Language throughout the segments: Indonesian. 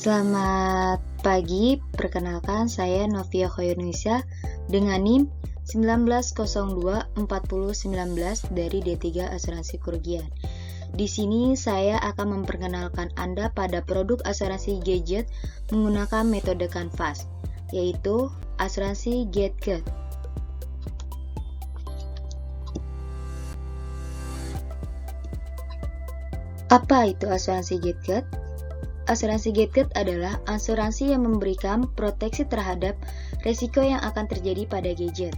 Selamat pagi, perkenalkan saya Novia Khoirunisa dengan NIM 19024019 dari D3 Asuransi Kerugian. Di sini saya akan memperkenalkan Anda pada produk asuransi gadget menggunakan metode Canvas, yaitu asuransi gadget. Apa itu asuransi gadget? Asuransi gadget adalah asuransi yang memberikan proteksi terhadap risiko yang akan terjadi pada gadget.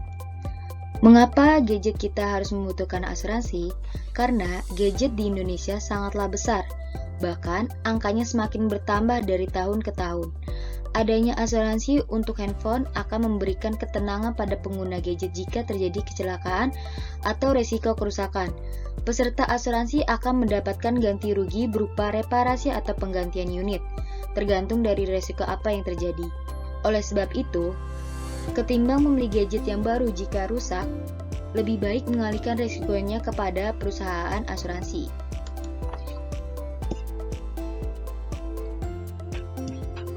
Mengapa gadget kita harus membutuhkan asuransi? Karena gadget di Indonesia sangatlah besar, bahkan angkanya semakin bertambah dari tahun ke tahun. Adanya asuransi untuk handphone akan memberikan ketenangan pada pengguna gadget jika terjadi kecelakaan atau risiko kerusakan. Peserta asuransi akan mendapatkan ganti rugi berupa reparasi atau penggantian unit, tergantung dari risiko apa yang terjadi. Oleh sebab itu, ketimbang membeli gadget yang baru jika rusak, lebih baik mengalihkan risikonya kepada perusahaan asuransi.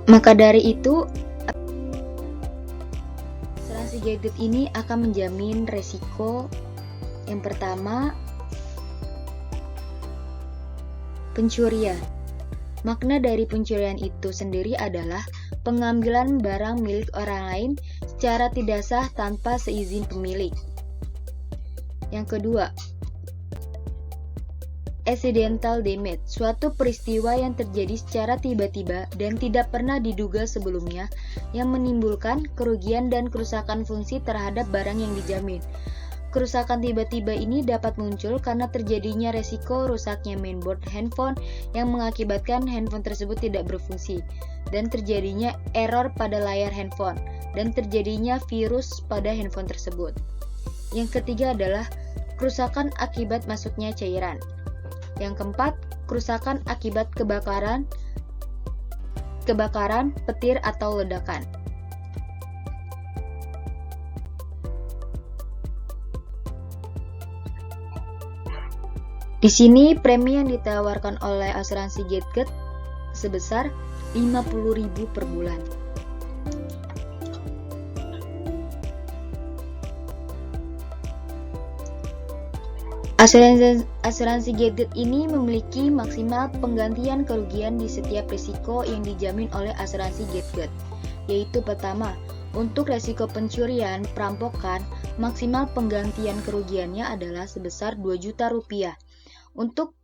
Maka dari itu, asuransi gadget ini akan menjamin risiko yang pertama, pencurian. Makna dari pencurian itu sendiri adalah pengambilan barang milik orang lain secara tidak sah tanpa seizin pemilik. Yang kedua, accidental damage, suatu peristiwa yang terjadi secara tiba-tiba dan tidak pernah diduga sebelumnya yang menimbulkan kerugian dan kerusakan fungsi terhadap barang yang dijamin. Kerusakan tiba-tiba ini dapat muncul karena terjadinya resiko rusaknya mainboard handphone yang mengakibatkan handphone tersebut tidak berfungsi, dan terjadinya error pada layar handphone, dan terjadinya virus pada handphone tersebut. Yang ketiga adalah kerusakan akibat masuknya cairan. Yang keempat, kerusakan akibat kebakaran, petir atau ledakan. Di sini premi yang ditawarkan oleh asuransi gadget sebesar 50.000 per bulan. Asuransi gadget ini memiliki maksimal penggantian kerugian di setiap risiko yang dijamin oleh asuransi gadget, yaitu pertama, untuk risiko pencurian, perampokan, maksimal penggantian kerugiannya adalah sebesar 2 juta rupiah. Untuk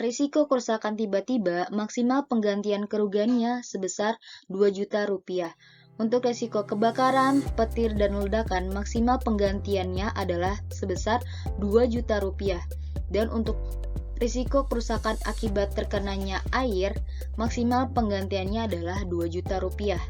risiko kerusakan tiba-tiba, maksimal penggantian kerugiannya sebesar 2 juta rupiah. Untuk risiko kebakaran, petir, dan ledakan, maksimal penggantiannya adalah sebesar 2 juta rupiah. Dan untuk risiko kerusakan akibat terkenanya air, maksimal penggantiannya adalah 2 juta rupiah.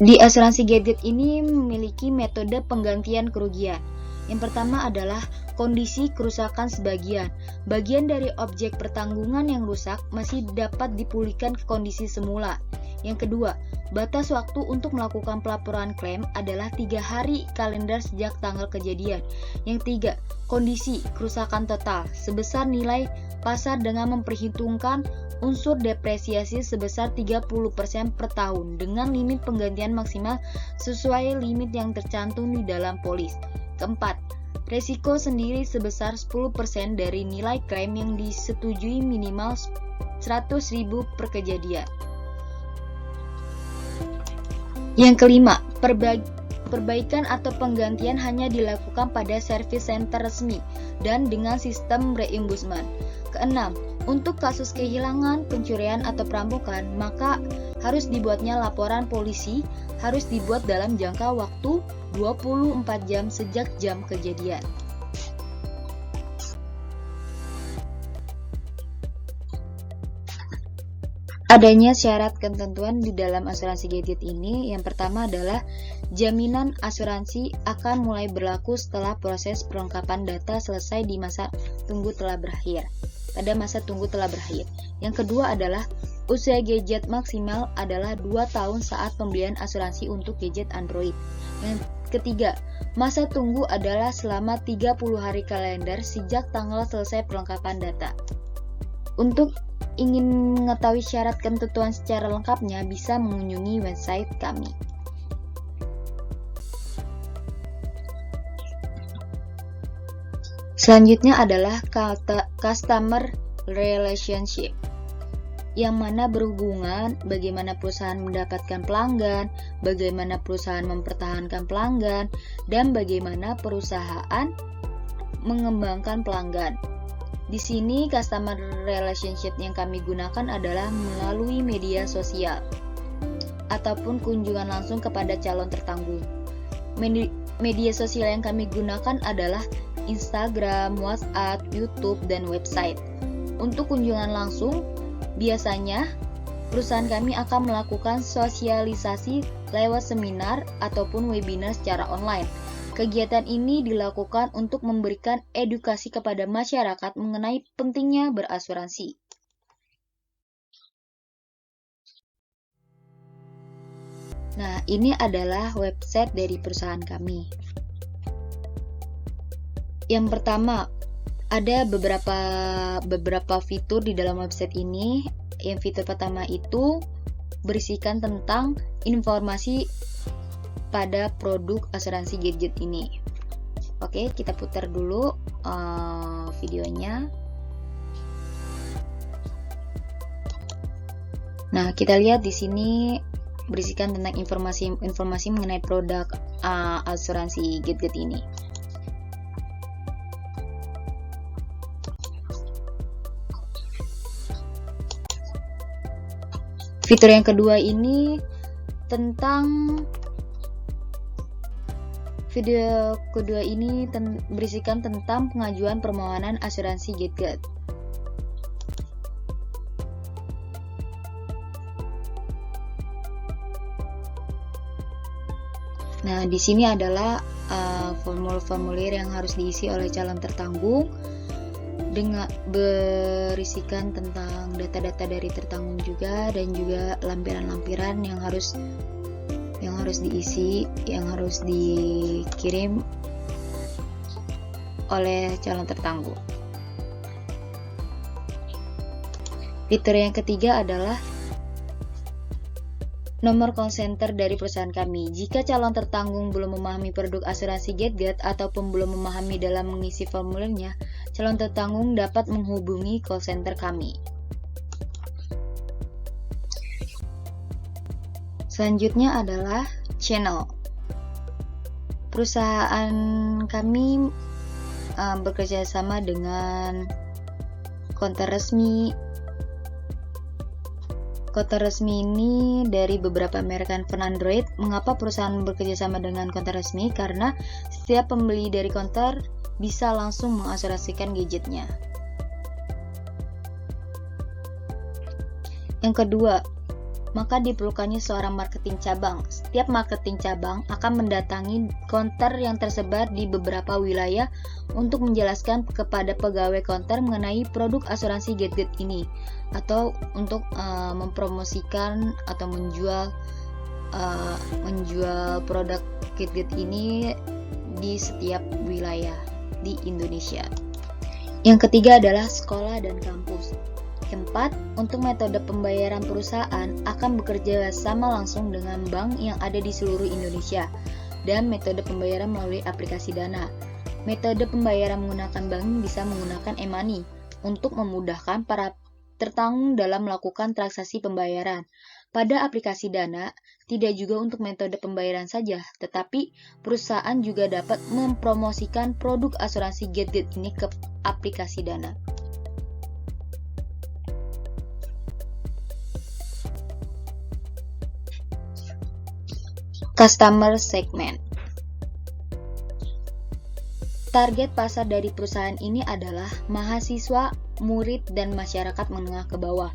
Di asuransi gadget ini memiliki metode penggantian kerugian. Yang pertama adalah kondisi kerusakan sebagian. Bagian dari objek pertanggungan yang rusak masih dapat dipulihkan ke kondisi semula. Yang kedua, batas waktu untuk melakukan pelaporan klaim adalah 3 hari kalender sejak tanggal kejadian. Yang tiga, kondisi kerusakan total sebesar nilai pasar dengan memperhitungkan unsur depresiasi sebesar 30% per tahun dengan limit penggantian maksimal sesuai limit yang tercantum di dalam polis. Keempat, resiko sendiri sebesar 10% dari nilai klaim yang disetujui minimal 100.000 per kejadian. Yang kelima, perbaikan atau penggantian hanya dilakukan pada service center resmi dan dengan sistem reimbursement. Keenam, untuk kasus kehilangan, pencurian, atau perampokan, maka harus dibuatnya laporan polisi, harus dibuat dalam jangka waktu 24 jam sejak jam kejadian. Adanya syarat ketentuan di dalam asuransi gadget ini. Yang pertama adalah jaminan asuransi akan mulai berlaku setelah proses perlengkapan data selesai di masa tunggu telah berakhir. Yang kedua adalah usia gadget maksimal adalah 2 tahun saat pembelian asuransi untuk gadget Android. Yang ketiga, masa tunggu adalah selama 30 hari kalender sejak tanggal selesai perlengkapan data. Untuk ingin mengetahui syarat ketentuan secara lengkapnya, bisa mengunjungi website kami. Selanjutnya adalah customer relationship, yang mana berhubungan bagaimana perusahaan mendapatkan pelanggan, bagaimana perusahaan mempertahankan pelanggan, dan bagaimana perusahaan mengembangkan pelanggan. Di sini customer relationship yang kami gunakan adalah melalui media sosial ataupun kunjungan langsung kepada calon tertanggung. Media sosial yang kami gunakan adalah Instagram, WhatsApp, YouTube, dan website. Untuk kunjungan langsung, biasanya perusahaan kami akan melakukan sosialisasi lewat seminar ataupun webinar secara online. Kegiatan ini dilakukan untuk memberikan edukasi kepada masyarakat mengenai pentingnya berasuransi. Nah, ini adalah website dari perusahaan kami. Yang pertama, ada beberapa fitur di dalam website ini. Yang fitur pertama itu berisikan tentang informasi pada produk asuransi gadget ini. Oke, kita putar dulu videonya. Nah, kita lihat di sini berisikan tentang informasi mengenai produk asuransi gadget ini. Fitur yang kedua ini berisikan tentang pengajuan permohonan asuransi gadget. Nah, di sini adalah formulir yang harus diisi oleh calon tertanggung, dengan berisikan tentang data-data dari tertanggung juga, dan juga lampiran-lampiran yang harus diisi, yang harus dikirim oleh calon tertanggung. Fitur yang ketiga adalah nomor call center dari perusahaan kami. Jika calon tertanggung belum memahami produk asuransi gadget ataupun belum memahami dalam mengisi formulirnya, calon tertanggung dapat menghubungi call center kami. Selanjutnya adalah channel. Perusahaan kami bekerja sama dengan konter resmi. Konter resmi ini dari beberapa merek handphone Android. Mengapa perusahaan bekerja sama dengan konter resmi? Karena setiap pembeli dari konter bisa langsung mengasuransikan gadgetnya. Yang kedua, maka diperlukannya seorang marketing cabang. Setiap marketing cabang akan mendatangi konter yang tersebar di beberapa wilayah untuk menjelaskan kepada pegawai konter mengenai produk asuransi gadget ini, atau untuk mempromosikan atau menjual produk gadget ini di setiap wilayah di Indonesia. Yang ketiga adalah sekolah dan kampus. Keempat, untuk metode pembayaran perusahaan akan bekerja sama langsung dengan bank yang ada di seluruh Indonesia, dan metode pembayaran melalui aplikasi Dana. Metode pembayaran menggunakan bank bisa menggunakan e-money untuk memudahkan para tertanggung dalam melakukan transaksi pembayaran. Pada aplikasi Dana, tidak juga untuk metode pembayaran saja, tetapi perusahaan juga dapat mempromosikan produk asuransi gadget ini ke aplikasi Dana. Customer segment. Target pasar dari perusahaan ini adalah mahasiswa, murid, dan masyarakat menengah ke bawah.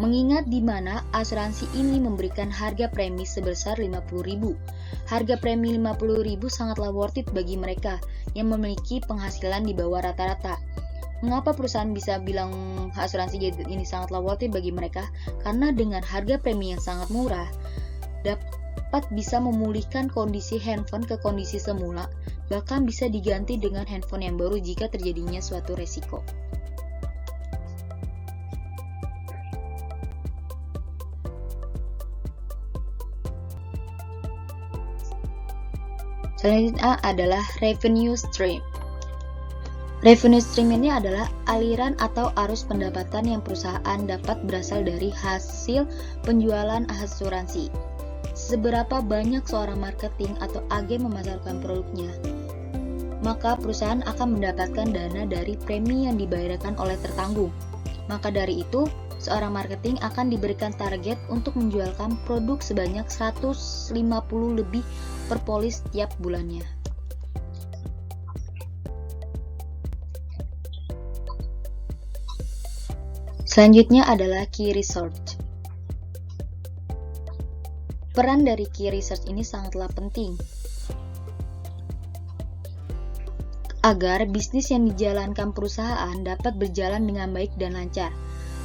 Mengingat di mana asuransi ini memberikan harga premi sebesar 50.000. Harga premi 50.000 sangatlah worth it bagi mereka yang memiliki penghasilan di bawah rata-rata. Mengapa perusahaan bisa bilang asuransi gadget ini sangatlah worth it bagi mereka? Karena dengan harga premi yang sangat murah, dapat bisa memulihkan kondisi handphone ke kondisi semula, bahkan bisa diganti dengan handphone yang baru jika terjadinya suatu resiko. Selanjutnya adalah revenue stream. Revenue stream ini adalah aliran atau arus pendapatan yang perusahaan dapat berasal dari hasil penjualan asuransi. Seberapa banyak seorang marketing atau agen memasarkan produknya, maka perusahaan akan mendapatkan dana dari premi yang dibayarkan oleh tertanggung. Maka dari itu, seorang marketing akan diberikan target untuk menjualkan produk sebanyak 150 lebih per polis setiap bulannya. Selanjutnya adalah key research. Peran dari key research ini sangatlah penting agar bisnis yang dijalankan perusahaan dapat berjalan dengan baik dan lancar.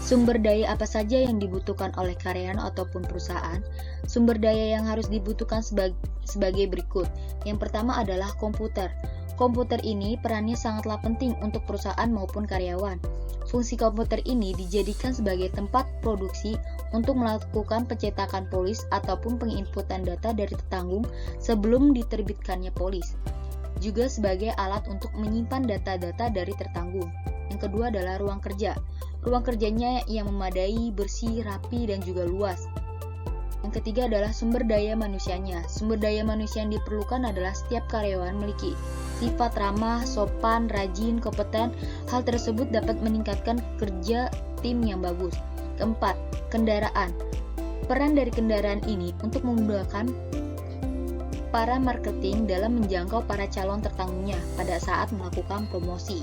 Sumber daya apa saja yang dibutuhkan oleh karyawan ataupun perusahaan? Sumber daya yang harus dibutuhkan sebagai berikut. Yang pertama adalah komputer. Komputer ini perannya sangatlah penting untuk perusahaan maupun karyawan. Fungsi komputer ini dijadikan sebagai tempat produksi untuk melakukan pencetakan polis ataupun penginputan data dari tertanggung sebelum diterbitkannya polis. Juga sebagai alat untuk menyimpan data-data dari tertanggung. Yang kedua adalah ruang kerja. Ruang kerjanya yang memadai, bersih, rapi, dan juga luas. Yang ketiga adalah sumber daya manusianya. Sumber daya manusia yang diperlukan adalah setiap karyawan memiliki sifat ramah, sopan, rajin, kompeten. Hal tersebut dapat meningkatkan kerja tim yang bagus. Keempat, kendaraan. Peran dari kendaraan ini untuk memudahkan para marketing dalam menjangkau para calon tertanggungnya pada saat melakukan promosi.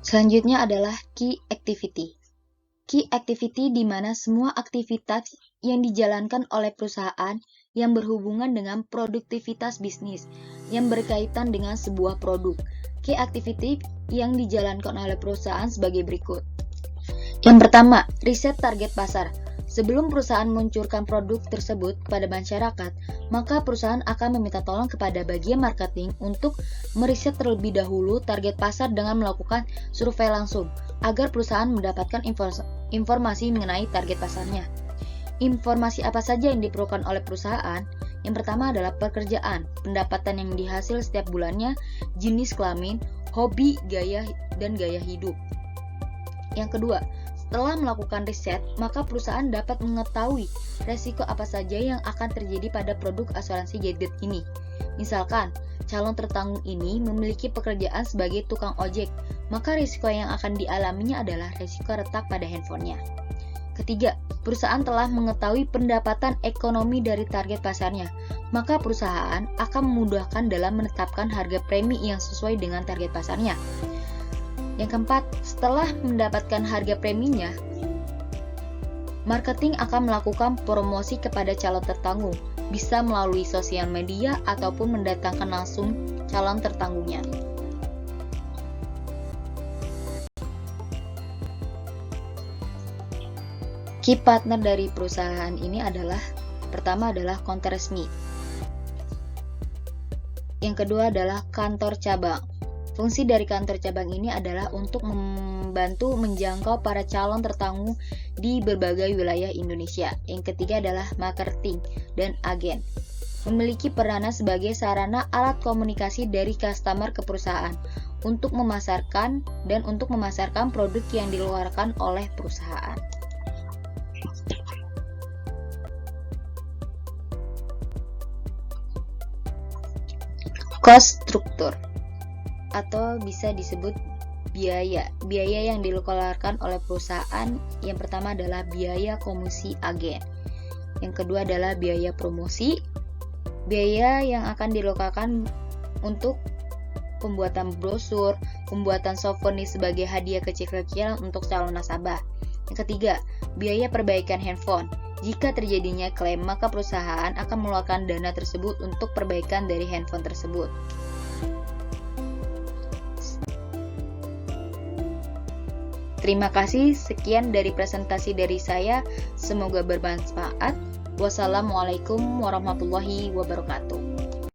Selanjutnya adalah key activity. Key activity di mana semua aktivitas yang dijalankan oleh perusahaan yang berhubungan dengan produktivitas bisnis yang berkaitan dengan sebuah produk. Key activity yang dijalankan oleh perusahaan sebagai berikut. Yang pertama, riset target pasar. Sebelum perusahaan meluncurkan produk tersebut kepada masyarakat, maka perusahaan akan meminta tolong kepada bagian marketing untuk meriset terlebih dahulu target pasar dengan melakukan survei langsung, agar perusahaan mendapatkan informasi mengenai target pasarnya. Informasi apa saja yang diperlukan oleh perusahaan? Yang pertama adalah pekerjaan, pendapatan yang dihasil setiap bulannya, jenis kelamin, hobi, gaya hidup. Yang kedua, setelah melakukan riset, maka perusahaan dapat mengetahui resiko apa saja yang akan terjadi pada produk asuransi gadget ini. Misalkan, calon tertanggung ini memiliki pekerjaan sebagai tukang ojek, maka risiko yang akan dialaminya adalah risiko retak pada handphonenya. Ketiga, perusahaan telah mengetahui pendapatan ekonomi dari target pasarnya, maka perusahaan akan memudahkan dalam menetapkan harga premi yang sesuai dengan target pasarnya. Yang keempat, setelah mendapatkan harga preminya, marketing akan melakukan promosi kepada calon tertanggung, bisa melalui sosial media ataupun mendatangkan langsung calon tertanggungnya. Key partner dari perusahaan ini adalah, pertama adalah konter resmi. Yang kedua adalah kantor cabang. Fungsi dari kantor cabang ini adalah untuk membantu menjangkau para calon tertanggung di berbagai wilayah Indonesia. Yang ketiga adalah marketing dan agen. Memiliki peranan sebagai sarana alat komunikasi dari customer ke perusahaan untuk memasarkan produk yang dikeluarkan oleh perusahaan. Cost structure atau bisa disebut biaya yang dikeluarkan oleh perusahaan. Yang pertama adalah biaya komisi agen, yang kedua adalah biaya promosi, biaya yang akan dikeluarkan untuk pembuatan brosur, pembuatan souvenir sebagai hadiah kecil-kecilan untuk calon nasabah. Yang ketiga, biaya perbaikan handphone. Jika terjadinya klaim, maka perusahaan akan mengeluarkan dana tersebut untuk perbaikan dari handphone tersebut. Terima kasih, sekian dari presentasi dari saya. Semoga bermanfaat. Wassalamualaikum warahmatullahi wabarakatuh.